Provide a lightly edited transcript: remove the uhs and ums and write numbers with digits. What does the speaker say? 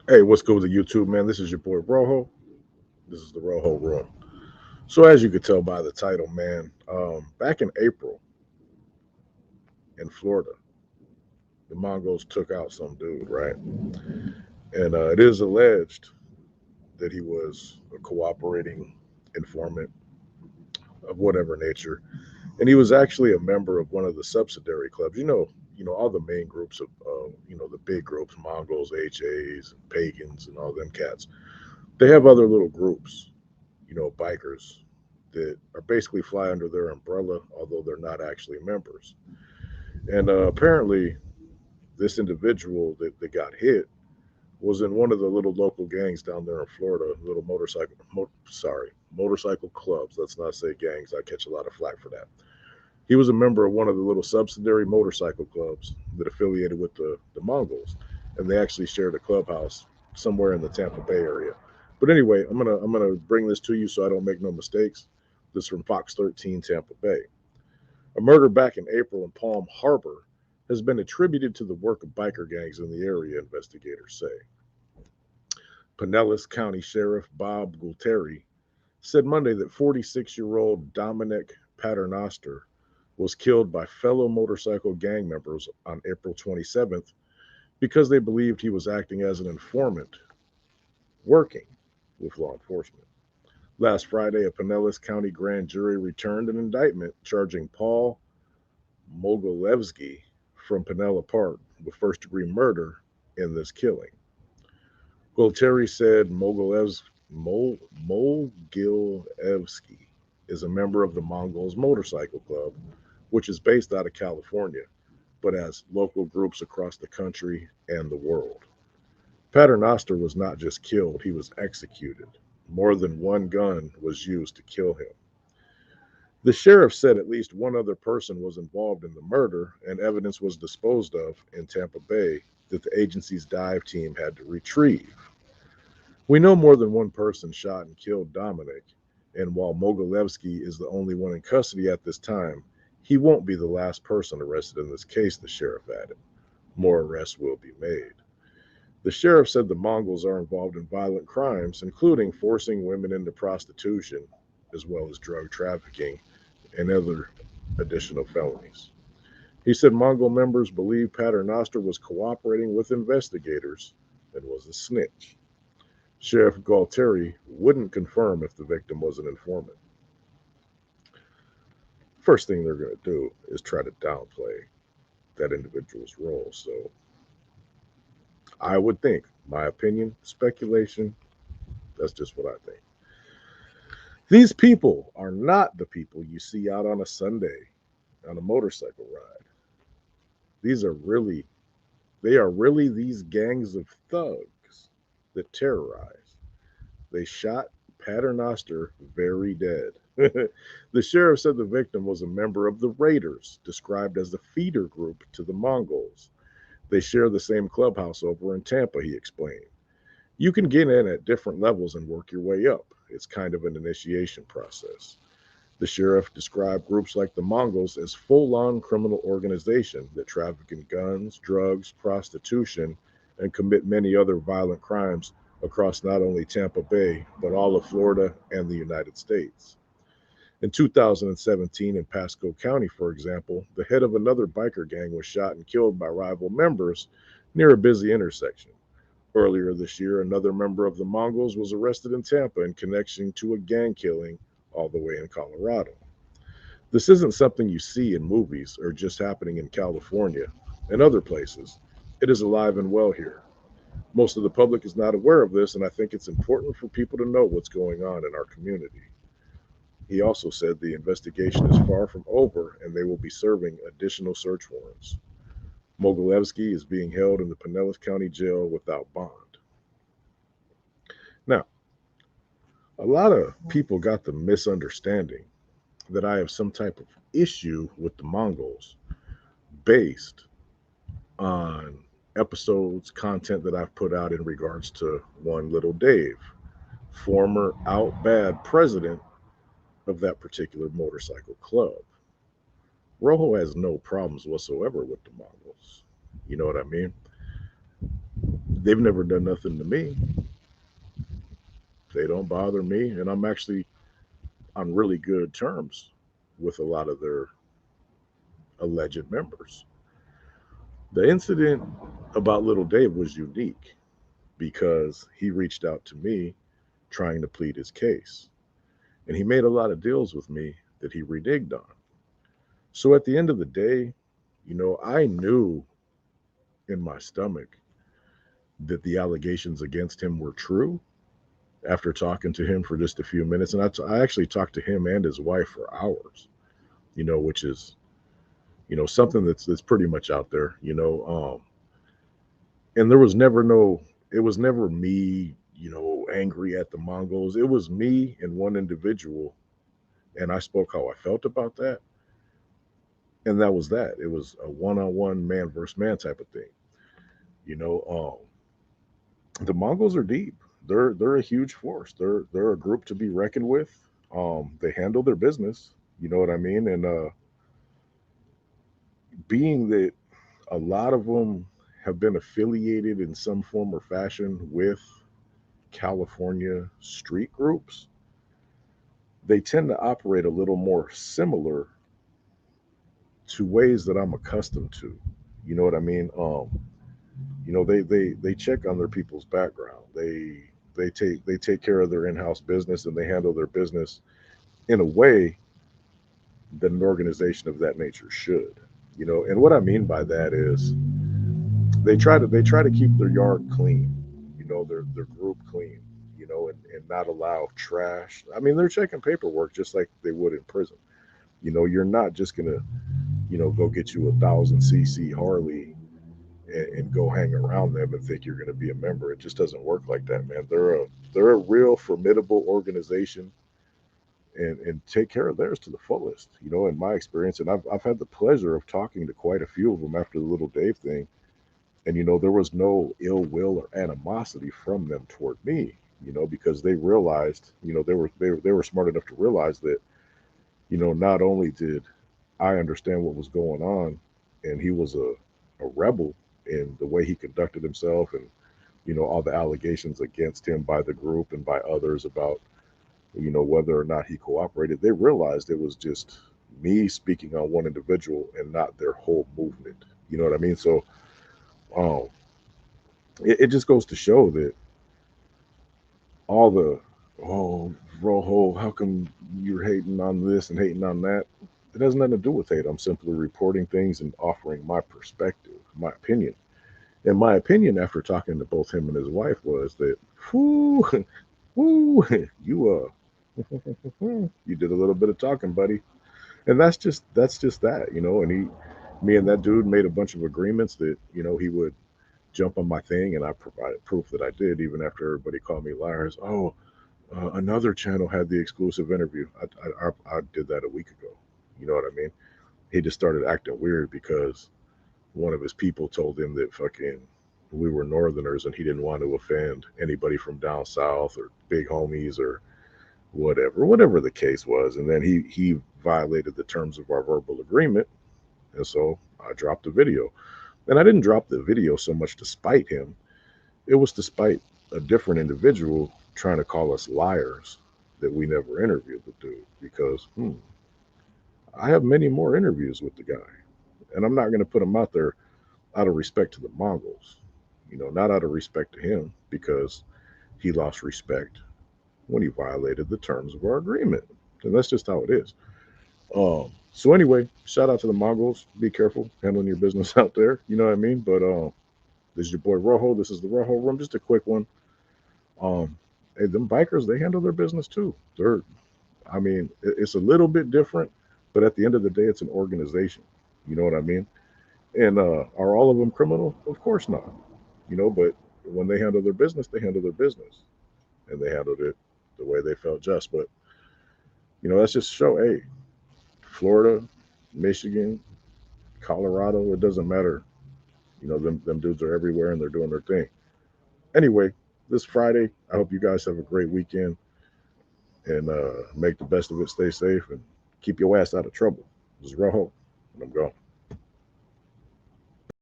Hey, what's good with the YouTube, man? This is your boy Rojo. This is the Rojo Room. So, as you could tell by the title, man, back in April in Florida, the Mongols took out some dude, right? And it is alleged that he was a cooperating informant of whatever nature, and he was actually a member of one of the subsidiary clubs. All the main groups of, the big groups, Mongols, HAs, and pagans, and all them cats. They have other little groups, bikers that are basically fly under their umbrella, although they're not actually members. And apparently, this individual that got hit was in one of the little local gangs down there in Florida, little motorcycle clubs. Let's not say gangs. I catch a lot of flack for that. He was a member of one of the little subsidiary motorcycle clubs that affiliated with the Mongols, and they actually shared a clubhouse somewhere in the Tampa Bay area. But anyway, I'm gonna bring this to you so I don't make no mistakes. This is from Fox 13 Tampa Bay. A murder back in April in Palm Harbor has been attributed to the work of biker gangs in the area, investigators say. Pinellas County Sheriff Bob Gulteri said Monday that 46-year-old Dominic Paternoster was killed by fellow motorcycle gang members on April 27th because they believed he was acting as an informant working with law enforcement. Last Friday, a Pinellas County grand jury returned an indictment charging Paul Mogilevsky from Pinella Park with first degree murder in this killing. Gualtieri said Mogilevsky is a member of the Mongols Motorcycle Club, which is based out of California, but has local groups across the country and the world. Paternoster was not just killed, he was executed. More than one gun was used to kill him. The sheriff said at least one other person was involved in the murder, and evidence was disposed of in Tampa Bay that the agency's dive team had to retrieve. We know more than one person shot and killed Dominic, and while Mogilevsky is the only one in custody at this time, he won't be the last person arrested in this case, the sheriff added. More arrests will be made. The sheriff said the Mongols are involved in violent crimes, including forcing women into prostitution, as well as drug trafficking and other additional felonies. He said Mongol members believe Paternoster was cooperating with investigators and was a snitch. Sheriff Galtieri wouldn't confirm if the victim was an informant. First thing they're going to do is try to downplay that individual's role. So I would think, my opinion, speculation, that's just what I think. These people are not the people you see out on a Sunday on a motorcycle ride. These are really, they are really these gangs of thugs that terrorize. They shot Paternoster very dead. The sheriff said the victim was a member of the Raiders, described as the feeder group to the Mongols. They share the same clubhouse over in Tampa, he explained. You can get in at different levels and work your way up. It's kind of an initiation process. The sheriff described groups like the Mongols as full-on criminal organization that traffic in guns, drugs, prostitution, and commit many other violent crimes across not only Tampa Bay, but all of Florida and the United States. In 2017, in Pasco County, for example, the head of another biker gang was shot and killed by rival members near a busy intersection. Earlier this year, another member of the Mongols was arrested in Tampa in connection to a gang killing all the way in Colorado. This isn't something you see in movies or just happening in California and other places. It is alive and well here. Most of the public is not aware of this, and I think it's important for people to know what's going on in our community. He also said the investigation is far from over and they will be serving additional search warrants. Mogilevsky is being held in the Pinellas County Jail without bond. Now, a lot of people got the misunderstanding that I have some type of issue with the Mongols based on episodes, content that I've put out in regards to one little Dave, former out bad president of that particular motorcycle club. Rojo has no problems whatsoever with the Mongols. You know what I mean? They've never done nothing to me. They don't bother me, and I'm actually on really good terms with a lot of their alleged members. The incident about little Dave was unique because he reached out to me trying to plead his case. And he made a lot of deals with me that he reneged on. So at the end of the day, I knew in my stomach that the allegations against him were true after talking to him for just a few minutes. And I actually talked to him and his wife for hours, which is, something that's pretty much out there, and there was never no, it was never me, angry at the Mongols. It was me and one individual, and I spoke how I felt about that, and that was that. It was a one-on-one, man versus man type of thing. You know, the Mongols are deep. They're a huge force. They're a group to be reckoned with. They handle their business. You know what I mean? And being that a lot of them have been affiliated in some form or fashion with California street groups, they tend to operate a little more similar to ways that I'm accustomed to. You know what I mean? They check on their people's background. They take care of their in-house business, and they handle their business in a way that an organization of that nature should. And what I mean by that is they try to keep their yard clean, their group clean, and not allow trash. I mean, they're checking paperwork just like they would in prison. You're not just gonna, go get you 1,000 cc Harley and go hang around them and think you're gonna be a member. It just doesn't work like that, man. They're a real formidable organization, and take care of theirs to the fullest. In my experience, and I've had the pleasure of talking to quite a few of them after the little Dave thing, and there was no ill will or animosity from them toward me, because they realized, they were smart enough to realize that, not only did I understand what was going on, and he was a rebel in the way he conducted himself, and all the allegations against him by the group and by others about, whether or not he cooperated. They realized it was just me speaking on one individual and not their whole movement. You know what I mean? So um, it just goes to show that all the, oh, Rojo, how come you're hating on this and hating on that? It has nothing to do with hate. I'm simply reporting things and offering my perspective, my opinion. And my opinion after talking to both him and his wife was that, whoo, whoo, you did a little bit of talking, buddy. And that's just that, and me and that dude made a bunch of agreements that, he would jump on my thing, and I provided proof that I did, even after everybody called me liars. Oh, another channel had the exclusive interview. I did that a week ago. You know what I mean? He just started acting weird because one of his people told him that fucking we were Northerners, and he didn't want to offend anybody from down south or big homies or whatever the case was. And then he violated the terms of our verbal agreement, and so I dropped the video. And I didn't drop the video so much to spite him. It was to spite a different individual trying to call us liars that we never interviewed the dude, because I have many more interviews with the guy, and I'm not going to put him out there out of respect to the Mongols, not out of respect to him, because he lost respect when he violated the terms of our agreement. And that's just how it is. So anyway, shout out to the Mongols. Be careful handling your business out there. You know what I mean? But this is your boy Rojo. This is the Rojo Room. Just a quick one. Um, hey, them bikers, they handle their business too. I mean, it's a little bit different, but at the end of the day, it's an organization. You know what I mean? And are all of them criminal? Of course not. But when they handle their business, they handle their business, and they handled it the way they felt just. But that's just show. Hey, Florida, Michigan, Colorado, it doesn't matter. Them dudes are everywhere, and they're doing their thing. Anyway, this Friday, I hope you guys have a great weekend, and make the best of it. Stay safe and keep your ass out of trouble. This is Rojo, and I'm gone.